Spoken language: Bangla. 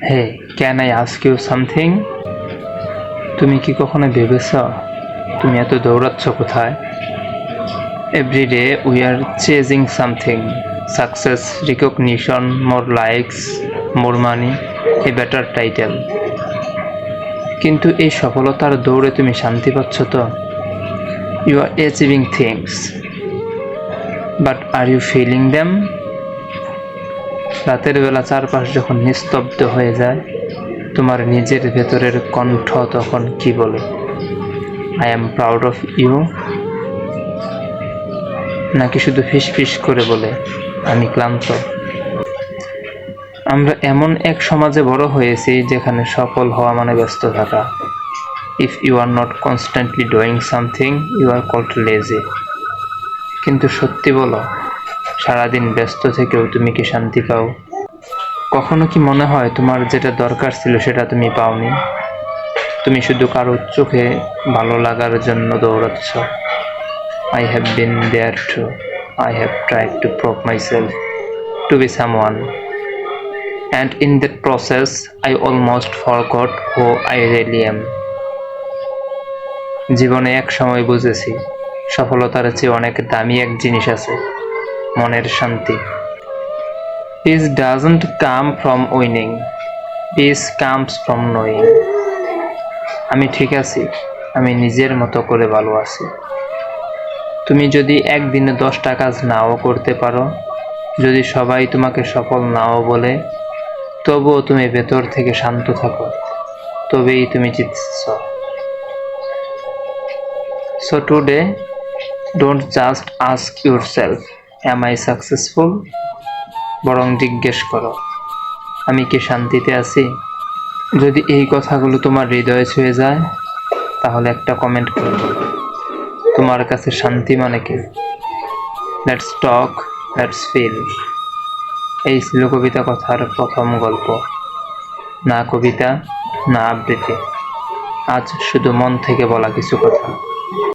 Hey, can I ask you something? তুমি কি কখনো ভেবেছ তুমি এত দৌড়াচ্ছ কোথায়? Every day we are chasing something, success, recognition, more likes, more money, a better title. কিন্তু এই সফলতার দৌড়ে তুমি শান্তি পাচ্ছ তো? You are achieving things, but are you feeling them? রাতের বেলা চারপাশ যখন নিস্তব্ধ হয়ে যায়, তোমার নিজের ভেতরের কণ্ঠ তখন কি বলে? I am proud of you, নাকি শুধু ফিসফিস করে বলে আমি ক্লান্ত? আমরা এমন এক সমাজে বড় হয়েছি যেখানে সফল হওয়া মানে ব্যস্ত থাকা। If you are not constantly doing something, you are called lazy. কিন্তু সত্যি বলো, সারাদিন ব্যস্ত থেকেও তুমি কি শান্তি পাও? কখনো কি মনে হয় তোমার যেটা দরকার ছিল সেটা তুমি পাওনি? তুমি শুধু কারোর চোখে ভালো লাগার জন্য দৌড়াচ্ছ। I have been there too. I have tried to prove myself to be someone. And in that process, I almost forgot who I really am. জীবনে এক সময় বুঝেছি, সফলতার চেয়ে অনেক দামি এক জিনিস আছে, মনের শান্তি। Peace doesn't come from winning. Peace comes from knowing. আমি ঠিক আছি, আমি নিজের মতো করে ভালো আছি। তুমি যদি একদিনে 10টা কাজ নাও করতে পারো, যদি সবাই তোমাকে সফল নাও বলে, তবুও তুমি ভেতর থেকে শান্ত থাকো, তবেই তুমি জিতছ। So today, don't just ask yourself, am I successful? বরং জিজ্ঞেস করো, আমি কি শান্তিতে আছি? যদি এই কথাগুলো তোমার হৃদয়ে ছুঁয়ে যায়, তাহলে একটা কমেন্ট করো, তোমার কাছে শান্তি মানে কি? Let's talk, let's feel. এই ছিল কবিতা কথার প্রথম গল্প। না কবিতা, না আবৃত্তি, আজ শুধু মন থেকে বলা কিছু কথা।